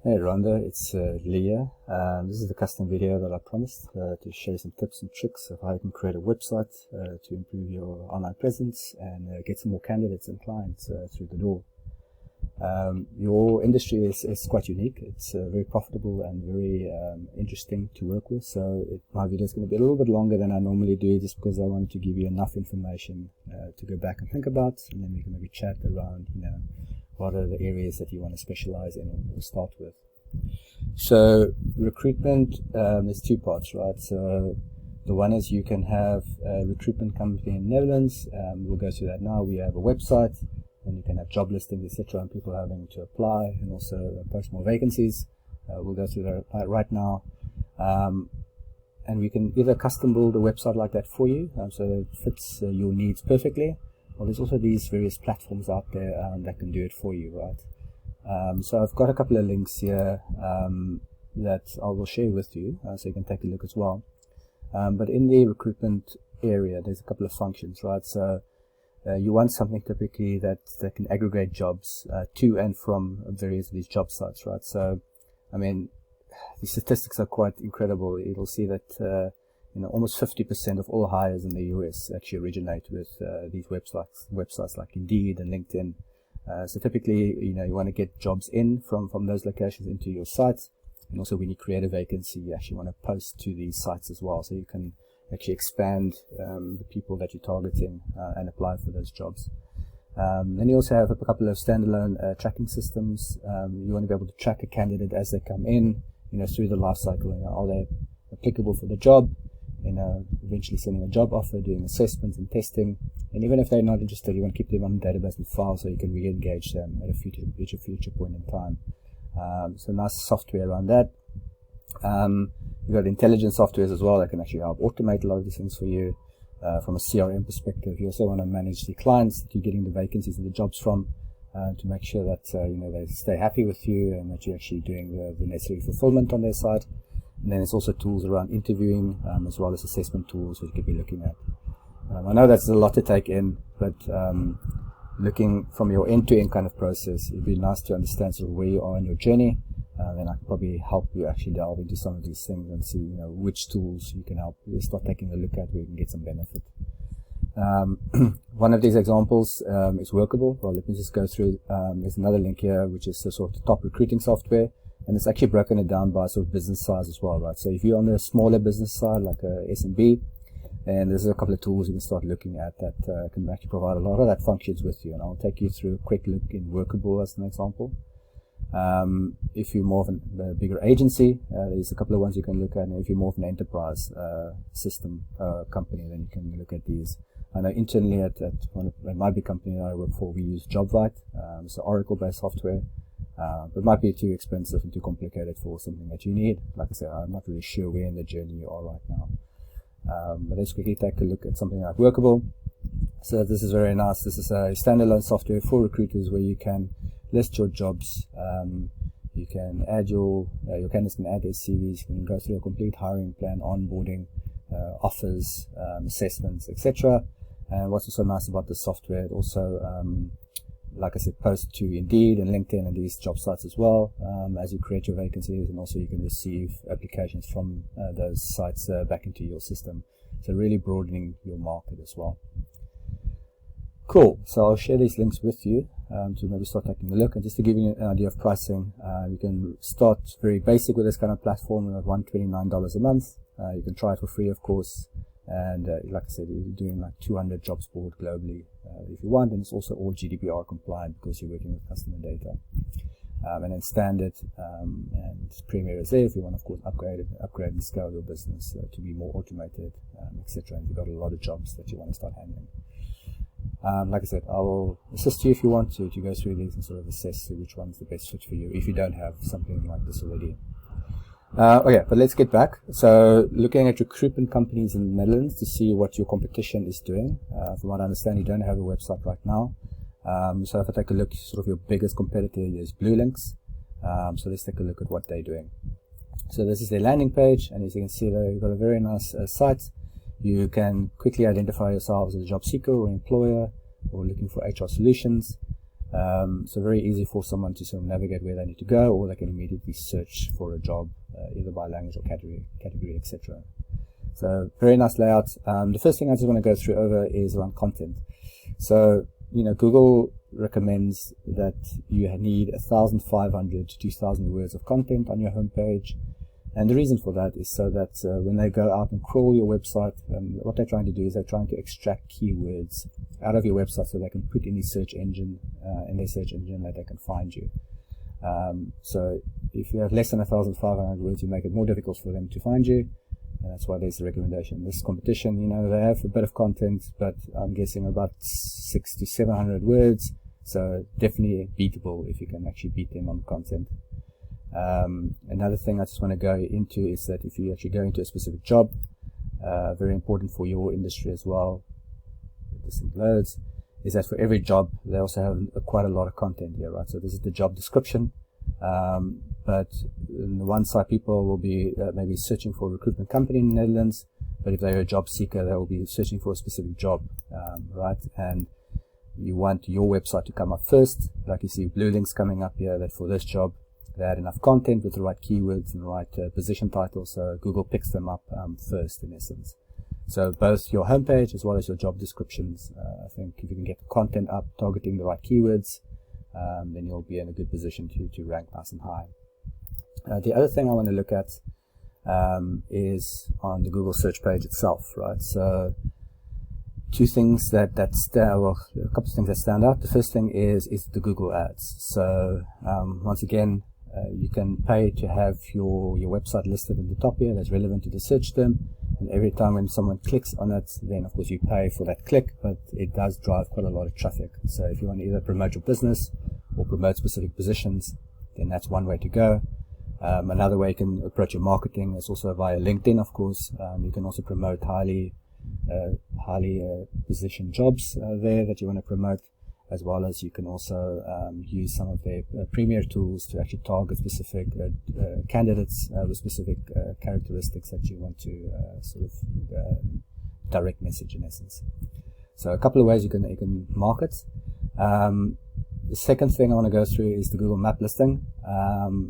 Hey Rhonda, it's Leah. This is the custom video that I promised to show you some tips and tricks of how you can create a website to improve your online presence and get some more candidates and clients through the door. Your industry is quite unique. It's very profitable and very interesting to work with. So my video is going to be a little bit longer than I normally do, just because I wanted to give you enough information to go back and think about, and then we can maybe chat around, what are the areas that you want to specialize in or start with. So recruitment, there's two parts, right? So the one is you can have a recruitment company in the Netherlands. We'll go through that now. We have a website, and you can have job listings, etc., and people having to apply, and also post more vacancies. We'll go through that right now. And we can either custom build a website like that for you, so that it fits your needs perfectly. Well, there's also these various platforms out there that can do it for you, right? So I've got a couple of links here that I will share with you, so you can take a look as well. But in the recruitment area, there's a couple of functions, right? So you want something typically that can aggregate jobs to and from various of these job sites, right? So, I mean, the statistics are quite incredible. You'll see that almost 50% of all hires in the US actually originate with these websites like Indeed and LinkedIn. So typically, you want to get jobs in from those locations into your sites. And also when you create a vacancy, you actually want to post to these sites as well, so you can actually expand the people that you're targeting and apply for those jobs. Then you also have a couple of standalone tracking systems. You want to be able to track a candidate as they come in, through the life cycle. Are they applicable for the job? Eventually sending a job offer, doing assessments and testing. And even if they're not interested, you want to keep them on the database and file so you can re-engage them at a future point in time. So nice software around that. You've got intelligent softwares as well that can actually help automate a lot of these things for you. From a CRM perspective, you also want to manage the clients that you're getting the vacancies and the jobs from, to make sure that they stay happy with you and that you're actually doing the necessary fulfillment on their side. And then there's also tools around interviewing, as well as assessment tools that you could be looking at. I know that's a lot to take in, but looking from your end-to-end kind of process, it'd be nice to understand sort of where you are in your journey. Then I can probably help you actually delve into some of these things and see, which tools you can help you start taking a look at where you can get some benefit. One of these examples is Workable. Well, let me just go through. There's another link here, which is the sort of top recruiting software. And it's actually broken it down by sort of business size as well, right? So if you're on the smaller business side, like a SMB, and there's a couple of tools you can start looking at that can actually provide a lot of that functions with you. And I'll take you through a quick look in Workable as an example. If you're more of a bigger agency, there's a couple of ones you can look at. And if you're more of an enterprise system company, then you can look at these. I know internally at my big company that I work for, we use JobVite, so Oracle-based software. But it might be too expensive and too complicated for something that you need. Like I said, I'm not really sure where in the journey you are right now. But let's quickly take a look at something like Workable. So this is very nice. This is a standalone software for recruiters where you can list your jobs. You can add your candidates can add their CVs. You can go through a complete hiring plan, onboarding, offers, assessments, etc. And what's also nice about the software, it also like I said, post to Indeed and LinkedIn and these job sites as well, as you create your vacancies, and also you can receive applications from those sites back into your system. So really broadening your market as well. Cool. So I'll share these links with you to maybe start taking a look. And just to give you an idea of pricing, you can start very basic with this kind of platform at $129 a month. You can try it for free, of course. And like I said, you're doing like 200 jobs board globally if you want, and it's also all GDPR compliant because you're working with customer data. And then standard and premier is there if you want, of course, upgrade and scale your business to be more automated, etc. And you've got a lot of jobs that you want to start handling. Like I said, I will assist you if you want to go through these and sort of assess which one's the best fit for you if you don't have something like this already. Okay, but let's get back. So looking at recruitment companies in the Netherlands to see what your competition is doing. From what I understand, you don't have a website right now. So if I take a look, sort of your biggest competitor is BlueLinks. So let's take a look at what they're doing. So this is their landing page, and as you can see there, you've got a very nice site. You can quickly identify yourself as a job seeker or employer or looking for HR solutions. So very easy for someone to sort of navigate where they need to go, or they can immediately search for a job, either by language or category, etc. So very nice layout. The first thing I just want to go through over is around content. So, Google recommends that you need 1,500 to 2,000 words of content on your homepage. And the reason for that is so that when they go out and crawl your website, what they're trying to do is they're trying to extract keywords out of your website so they can put in the search engine, in their search engine, that they can find you. So if you have less than 1,500 words, you make it more difficult for them to find you. That's why there's the recommendation. This competition, they have a bit of content, but I'm guessing about 600 to 700 words. So definitely beatable if you can actually beat them on content. Another thing I just want to go into is that if you actually go into a specific job, very important for your industry as well, this loads, is that for every job they also have quite a lot of content here, right? So this is the job description, but on the one side people will be maybe searching for a recruitment company in the Netherlands, but if they're a job seeker they will be searching for a specific job, right? And you want your website to come up first, like you see blue links coming up here, that for this job they had enough content with the right keywords and the right position titles, so Google picks them up first, in essence. So both your homepage as well as your job descriptions, I think if you can get the content up targeting the right keywords, then you'll be in a good position to rank nice and high. The other thing I want to look at is on the Google search page itself, right? So two things a couple of things that stand out. The first thing is the Google ads. So once again, you can pay to have your website listed at the top here that's relevant to the search term, and every time when someone clicks on it, then of course you pay for that click, but it does drive quite a lot of traffic. So if you want to either promote your business or promote specific positions, then that's one way to go. Another way you can approach your marketing is also via LinkedIn, of course. You can also promote highly positioned jobs there that you want to promote, as well as you can also use some of their premier tools to actually target specific candidates with specific characteristics that you want to direct message, in essence. So a couple of ways you can market. The second thing I want to go through is the Google map listing.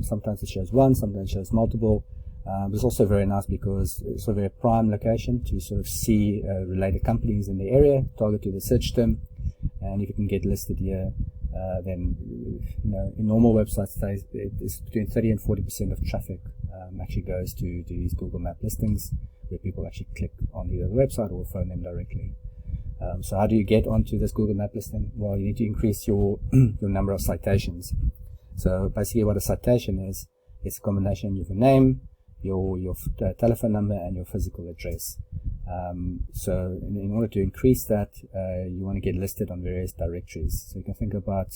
Sometimes it shows one, sometimes it shows multiple. But it's also very nice because it's a very prime location to sort of see related companies in the area, target to the search term, and if you can get listed here, then in normal websites it's between 30 and 40% of traffic actually goes to these Google map listings, where people actually click on either the website or phone them directly. So how do you get onto this Google map listing? Well, you need to increase your number of citations. So basically what a citation is, it's a combination of your name, your telephone number, and your physical address. So in order to increase that, you want to get listed on various directories. So you can think about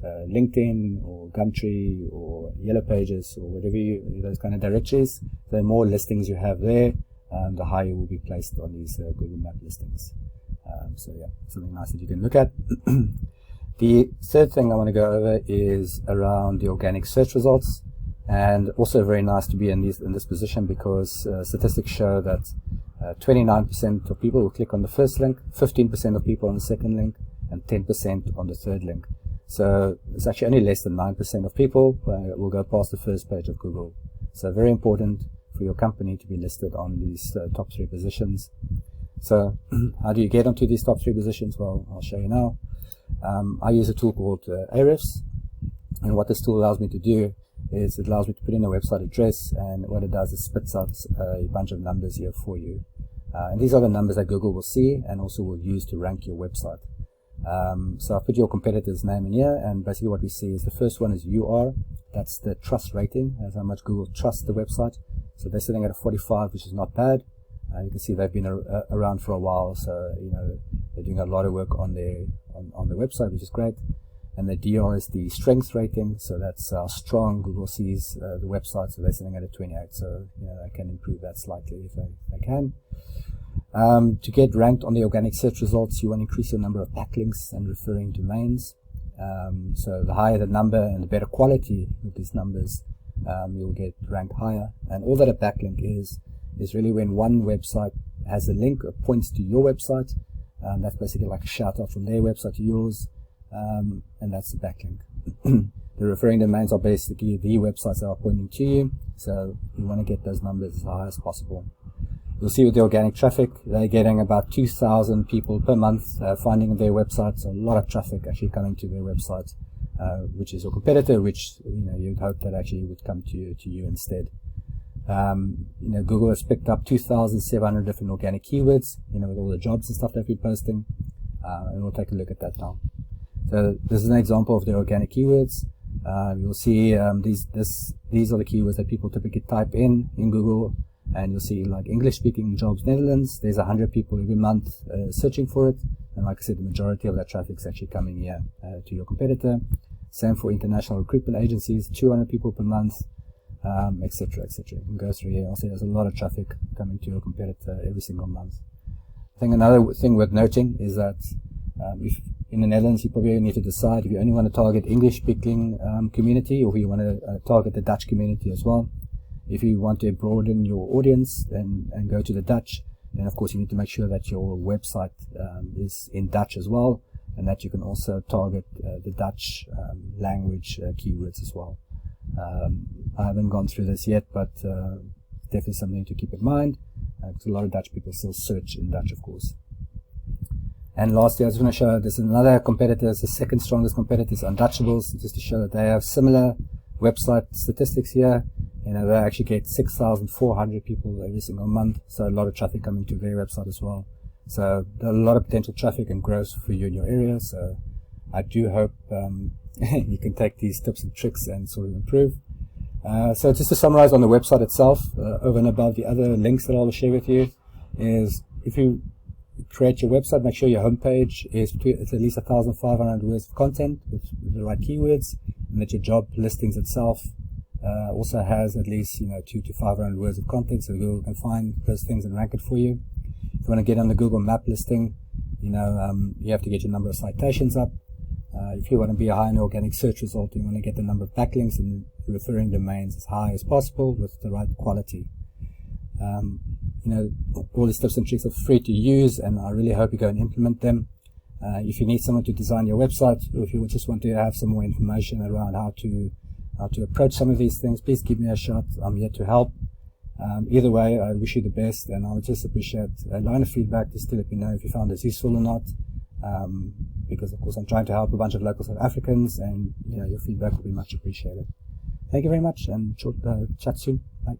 LinkedIn or Gumtree or Yellow Pages or whatever those kind of directories. The more listings you have there, the higher you will be placed on these Google map listings. So yeah, something nice that you can look at. The third thing I want to go over is around the organic search results, and also very nice to be in this position because statistics show that 29% of people will click on the first link, 15% of people on the second link, and 10% on the third link. So it's actually only less than 9% of people will go past the first page of Google. So very important for your company to be listed on these top 3 positions. So how do you get onto these top 3 positions? Well, I'll show you now. I use a tool called Aerifs, and what this tool allows me to do is it allows me to put in a website address, and what it does is spits out a bunch of numbers here for you. And these are the numbers that Google will see and also will use to rank your website. So I've put your competitor's name in here, and basically what we see is the first one is UR. That's the trust rating, that's how much Google trusts the website. So they're sitting at a 45, which is not bad. You can see they've been around for a while, so they're doing a lot of work on their website, which is great. And the DR is the strength rating, so that's how strong Google sees the website. So they're sitting at a 28, so they can improve that slightly if they can. To get ranked on the organic search results, you want to increase the number of backlinks and referring domains. So the higher the number and the better quality of these numbers, you'll get ranked higher. And all that a backlink is really when one website has a link or points to your website. That's basically like a shout out from their website to yours. and that's the backlink. The referring domains are basically the websites that are pointing to you, so you want to get those numbers as high as possible. You'll see with the organic traffic, they're getting about 2,000 people per month finding their websites. A lot of traffic actually coming to their website, which is your competitor, which you'd hope that actually would come to you instead. Google has picked up 2,700 different organic keywords, with all the jobs and stuff that we're posting, and we'll take a look at that now. So this is an example of the organic keywords. You'll see these are the keywords that people typically type in Google, and you'll see like English-speaking jobs Netherlands. There's 100 people every month searching for it, and like I said, the majority of that traffic is actually coming here to your competitor. Same for international recruitment agencies, 200 people per month, etc., etc. You can go through here. I'll see there's a lot of traffic coming to your competitor every single month. I think another thing worth noting is that if in the Netherlands, you probably need to decide if you only want to target English-speaking community, or if you want to target the Dutch community as well. If you want to broaden your audience and go to the Dutch, then of course you need to make sure that your website is in Dutch as well, and that you can also target the Dutch language keywords as well. I haven't gone through this yet, but definitely something to keep in mind, because a lot of Dutch people still search in Dutch, of course. And lastly, I just want to show there's another competitor, it's the second strongest competitor, is Untouchables, just to show that they have similar website statistics here. They actually get 6,400 people every single month, so a lot of traffic coming to their website as well. So a lot of potential traffic and growth for you in your area. So I do hope you can take these tips and tricks and sort of improve. So just to summarize on the website itself, over and above the other links that I'll share with you, is if you create your website, make sure your homepage is at least 1,500 words of content with the right keywords, and that your job listings itself also has at least 200 to 500 words of content, so Google can find those things and rank it for you. If you want to get on the Google map listing, you have to get your number of citations up. If you want to be a high in organic search result, you want to get the number of backlinks and referring domains as high as possible with the right quality. All these tips and tricks are free to use, and I really hope you go and implement them. If you need someone to design your website, or if you just want to have some more information around how to approach some of these things, please give me a shot. I'm here to help. Either way, I wish you the best, and I would just appreciate a line of feedback just to let me know if you found this useful or not, because of course I'm trying to help a bunch of local South Africans, and your feedback will be much appreciated. Thank you very much, and chat soon. Bye.